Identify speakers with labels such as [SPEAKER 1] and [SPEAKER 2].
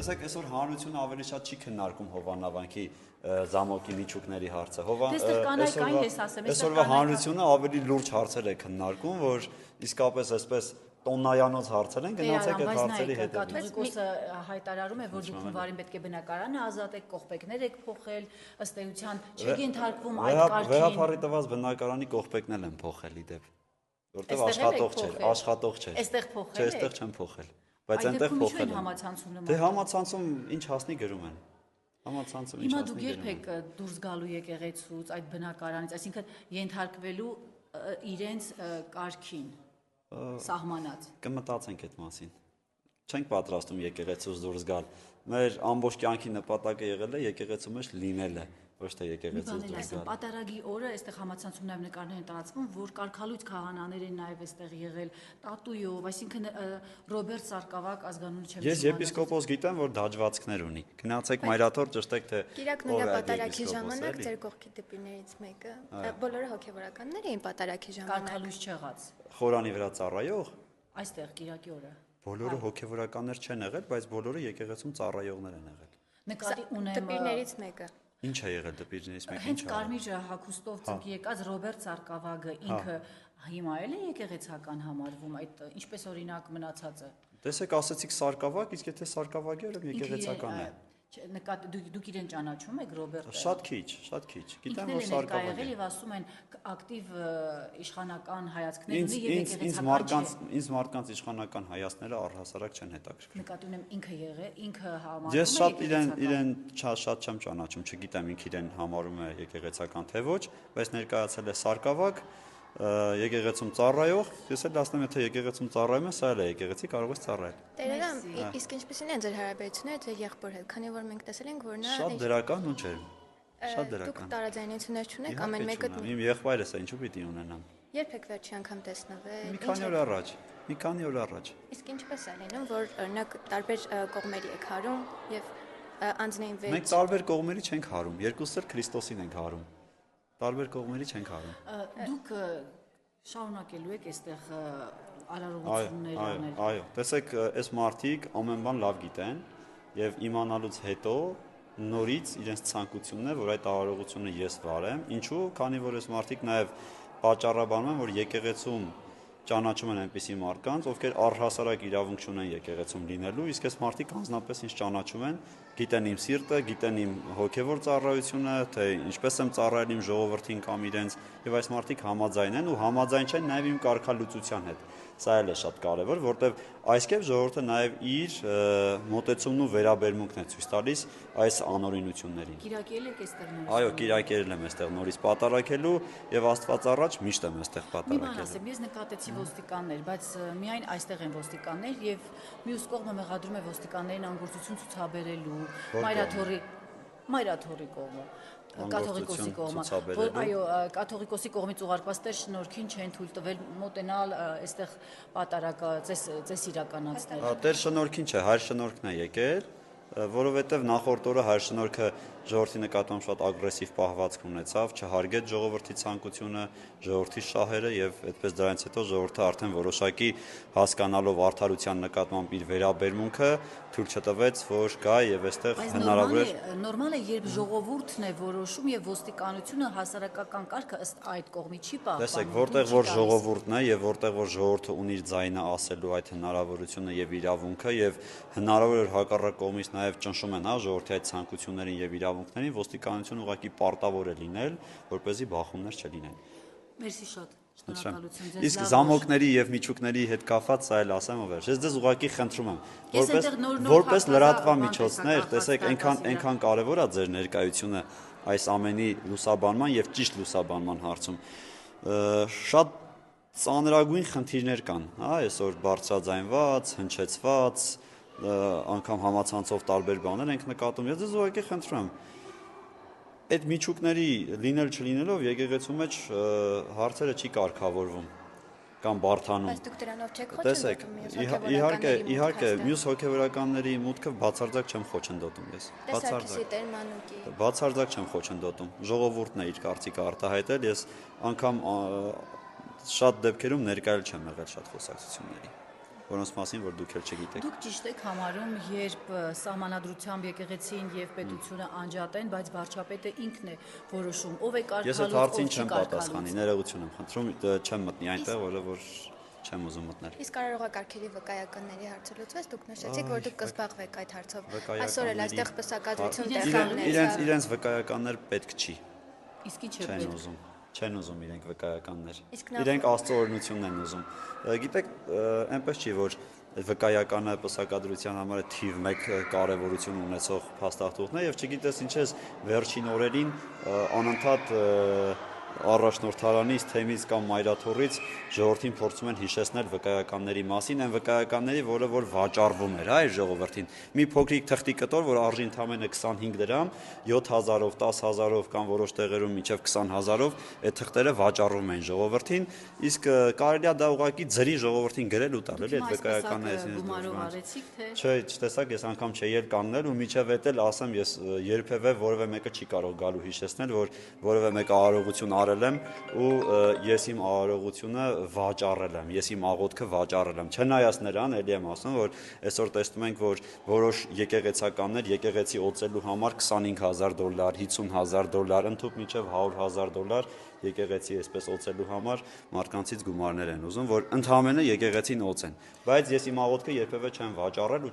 [SPEAKER 1] տեսեք, այսօր հանրությունը ավելի շատ չի քննարկում Հովանավանքի զամոկի միջուկների հարցը։ Այսօրվա հանրությունը ավելի լուրջ հարցեր է քննարկում, որ իսկապես այսպես տոննայանոց հարցեր են, գնացեք այդ հարցերի հետ։
[SPEAKER 2] Կաթողիկոսը հայտարարում է, որ դուք հունվարին պետք է բնակարանը ազատեք, կողպեքներ եք փոխել, ըստ էության չեք ենթարկվում այդ կարգին։
[SPEAKER 1] Վեհափարի տված բնակարանի կողպեքն են փոխել իդեպ, որտեղ աշխատող չէր։
[SPEAKER 2] Այստեղ փոխել
[SPEAKER 1] եք։ Չէ, այստեղ չեմ փոխել, բայց այնտեղ փոխել են։ Դե համացանցում ինչ հասնի գրում են։ Համացանցում ինչ
[SPEAKER 2] հասնի։ Հիմա
[SPEAKER 1] գրում
[SPEAKER 2] դուք երբ եք դուրս գալու եկեղեցուց, այդ բնակարանից, այսինքն ենթարկվելու իրենց կարգին սահմանած։
[SPEAKER 1] Կմտածենք այդ մասին։ Չենք պատրաստում եկեղեցուց դուրս գալ։ Մեր ամբողջ կյանքի նպատակը եղել է եկեղեցու մեջ լինելը, ոչ թե եկեղեցուց դուրս գալ։
[SPEAKER 2] Պատարագի օրը այստեղ համացանցում նաև նկարներ են տարածվում, որ կարգալույց քահանաներ են նաև այստեղ եղել, տատույով, այսինքն Ռոբերտ Սարգսակ ազգանունը չեմ։
[SPEAKER 1] Ես եպիսկոպոս գիտեմ, որ դաջվածքներ ունի։ Գնացեք Մայրաթոր ճշտեք թե
[SPEAKER 3] Կիրակն էր պատարագի ժամանակ ձեր կողքի դեպիներից մեկը։ Բոլորը հոգևորականներ էին պատարագի ժամանակ։
[SPEAKER 2] Կարգալույց չեղած։
[SPEAKER 1] Խորանի վրա ծառայող։
[SPEAKER 2] Այստեղ Կիրակի օրը։
[SPEAKER 1] Բոլորը հոգևորականներ չեն եղել, բայց բոլորը եկեղեցում ծառայողներ են եղել։
[SPEAKER 2] Նկատի ունեմ
[SPEAKER 3] դեպիներից մեկը։
[SPEAKER 1] Ինչ է եղել դեպիներից մեկը։
[SPEAKER 2] Հենց կարմիր հագուստով ծնկի եկած Ռոբերտ Սարգսակը ինքը հիմա էլ է եկեղեցական համարվում, այդ ինչպես օրինակ մնացածը։
[SPEAKER 1] Տեսեք, ասեցիք Սարգսակ, իսկ եթե Սարգսակը եկեղեցական է։
[SPEAKER 2] Դուք իրեն ճանաչում եք Ռոբերտը։
[SPEAKER 1] Շատ քիչ։ Գիտեմ, որ Սարգսակը է։
[SPEAKER 2] Եվ ասում են ակտիվ իշխանական հայացքներ ունի եւ
[SPEAKER 1] եկեղեցական։ Ինձ մարդկանց իշխանական հայացքները առհասարակ չեն հետաքրքրում։
[SPEAKER 2] Նկատի ունեմ ինքը համարում է։
[SPEAKER 1] Ես շատ իրեն շատ չեմ ճանաչում, չգիտեմ ինքը իրեն համարում է եկեղեցական թե ոչ, բայց ներկայացել է Սարգսակ եկեղեցում ծառայող, ես էլ ասեմ, եթե եկեղեցում ծառայում է, սա էլ է եկեղեցի, կարող ես ծառայել։
[SPEAKER 3] Տերերը, իսկ ինչպիսին են ձեր հարաբերությունները ձեր եղբոր հետ, քանի որ մենք տեսել ենք, որ նա
[SPEAKER 1] շատ դրական ու ջերմ։ Շատ դրական։
[SPEAKER 3] Դուք տարաձայնություններ չունեք, ամեն մեկը։
[SPEAKER 1] Իմ եղբայրս է, ինչու պիտի ունենամ։
[SPEAKER 3] Երբ եք վերջի անգամ տեսնվել։
[SPEAKER 1] Մի քանի օր առաջ։
[SPEAKER 3] Իսկ ինչպես է լինում, որ օրինակ տարբեր կողմերի եք հարում եւ անձնային վեճ։
[SPEAKER 1] Մենք տարբեր կողմերի չենք հարում, երկուսս էլ Քրիստոսին ենք հարում։ Տարբեր կողմերի չենք հարում։
[SPEAKER 2] Դուք շարունակելու եք այստեղ արարողություններ անել։
[SPEAKER 1] Այո, տեսեք, այս մարդիկ ամեն բան լավ գիտեն եւ իմանալուց հետո նորից իրենց ցանկությունն է, որ այդ արարողությունը ես վարեմ։ Ինչու՞, քանի որ այս մարդիկ նաեւ պատճառաբանում են, որ եկեղեցում ճանաչում են այնպիսի մարդկանց, ովքեր առհասարակ իրավունք չունեն եկեղեցում լինելու, իսկ այս մարդիկ անձնապես ինձ ճանաչում են, գիտեն իմ սիրտը, գիտեն իմ հոգևոր ծառայությունը, թե ինչպես եմ ծառայել իմ ժողովրդին կամ իրենց, եւ այս մարդիկ համաձայն են ու համաձայն չեն նաեւ իմ կարգալուծության հետ։ Սա էլ է շատ կարևոր, որտեվ այսքեւ ժողովուրդը նաեւ իր մոտեցումն ու վերաբերմունքն է ցույց տալիս այս անօրինություններին։
[SPEAKER 2] Կիրակել եք այստեղ նորից։
[SPEAKER 1] Այո, կիրակել եմ այստեղ նորից պատարակելու եւ Աստված առաջ միշտ եմ այստեղ պատարակելու։
[SPEAKER 2] Մի բան ասեմ, ես նկատեցի ոստիկաններ, բայց միայն այստեղ են ոստիկաններ եւ մյուս կողմը մեղադրում է ոստիկաններին անգործություն ցուցաբերելու, Մայրաթորի կողմը, կաթողիկոսի կողմը, որ այո, կաթողիկոսի կողմից ուղարկված տեր շնորհքին չեն թույլ տվել մոտենալ այստեղ պատարակը ծես իրականացնել։
[SPEAKER 1] Տեր շնորհքին չէ, հայր շնորհքն է եկել, որովհետև նախորդ օրը հայր շնորհքը ժողովրդի նկատմամբ շատ ագրեսիվ պահվածք ունեցավ, չհարգեց ժողովրդի ցանկությունը, ժողովրդի շահերը եւ այդպես դրանից հետո ժողովուրդը արդեն որոշակի հասկանալով արդարության նկատմամբ իր վերաբերմունքը թույլ չտվեց, որ գա եւ այստեղ հնարավոր է։
[SPEAKER 2] Նորմալ է, երբ ժողովուրդն է որոշում եւ ոստիկանությունը հասարակական կարգը ըստ այդ կողմի չի պահպանում։
[SPEAKER 1] Տեսեք, որտեղ որ ժողովուրդն է եւ որտեղ որ ժողովուրդը ունի իր ձայնը ասելու այդ հնարավորությունը եւ իրավունքը եւ հնարավոր է հակառակ կողմից նաեւ ճնշում են, հա, ժողովրդի այդ ցանկություններին եւ իրավունքներին, ոստիկանությունը ուղղակի պարտավոր է լինել, որպեսզի բախումներ չլինեն։
[SPEAKER 2] Մերսի շատ։
[SPEAKER 1] Իսկ զամոկների եւ միջուկների հետ կապված սա էլ ասեմ ով է։ Ես դες ուղղակի խնդրում եմ, որպես լրատվական միջոցներ, տեսեք, այնքան կարեւոր է ձեր ներկայությունը այս ամենի լուսաբանման եւ ճիշտ լուսաբանման հարցում։ Շատ ծանրագույն խնդիրներ կան, հա, այսօր բարձրաձայնված, հնչեցված, անգամ համացանցով տարբեր բաներ ենք նկատում։ Ես դες ուղղակի խնդրում եմ այդ միջուկների լինել չլինելով եկեղեցու մեջ հարցերը չի կարգավորվում կամ բարթանում։
[SPEAKER 3] Բայց դուք դրանով չեք
[SPEAKER 1] տեսեք, իհարկե, մյուս հոգևորականների մուտքը բացարձակ չեմ խոչընդոտում ես։ Բացարձակ չեմ խոչընդոտում։ Ժողովուրդն է իր կարծիքը արտահայտել, ես անգամ շատ դեպքերում ներկայել չեմ եղել շատ խոսակցությունների։ որոնց մասին որ դուք էլ չգիտեք։
[SPEAKER 2] Դուք ճիշտ եք համարում, երբ սահմանադրությամբ եկեղեցին եւ պետությունը անջատեն, բայց վարչապետը ինքն է որոշում, ով է կարգալու,
[SPEAKER 1] Ես այդ հարցին չեմ պատասխանի, ներողություն եմ խնդրում, չեմ մտնի այնտեղ, որ չեմ ուզում մտնել։
[SPEAKER 3] Իսկ կարողակարգերի վկայականների հարցը լուծվեց, դուք նշեցիք, որ դուք կզբաղվեք այդ հարցով։ Այսօր էլ այստեղ պսակադրություն տեղի
[SPEAKER 1] Իրենց վկայականներ պետք չի։
[SPEAKER 2] Իսկ ի՞նչ է պետք։
[SPEAKER 1] Չեն ուզում իրենք վկայականներ։ Իրենք Աստծո օրհնությունն են ուզում։ Գիտեք, այնպես չի, որ վկայականը պսակադրության համար թիվ 1 կարևորություն ունեցող փաստաթուղթն է եւ չգիտես ինչ է վերջին օրերին անընդհատ առաջնորդարանից, թեմից կամ մայրաթոռից ժողովրդին փորձում են հիշեցնել վկայականների մասին, այն վկայականների, որը որ վաճառվում էր, այ ժողովրդին։ Մի փոքրիկ թղթի կտոր, որ արժի ընդամենը 25 դրամ, 7000-ով, 10000-ով կամ որոշ տեղերում մինչև 20000-ով այդ թղթերը վաճառվում են ժողովրդին, իսկ կարելի է դա ուղղակի ձրի ժողովրդին գրել ու տալ, էլի այդ վկայականները։ Չէ, չտեսակ, ես անգամ չէի էլ կանգնել ու միջև էդ էլ ասեմ, ես երբևէ որևէ մեկը չի կարող գալու հիշեցնել, որ որևէ մեկը արարողություն արել եմ ու ես իմ արարողությունը վաճառել եմ, ես իմ աղոթքը վաճառել եմ։ Չնայած նրան, էլի եմ ասում, որ այսօր տեսնում ենք, որ որոշ եկեղեցականներ եկեղեցի օծելու համար $25000, $50000, ընդհանուր մինչև $100,000 եկեղեցի այսպես օծելու համար մարդկանցից գումարներ են ուզում, որ ընդհանրապես եկեղեցին օծեն։ Բայց ես իմ աղոթքը երբևէ չեմ վաճառել ու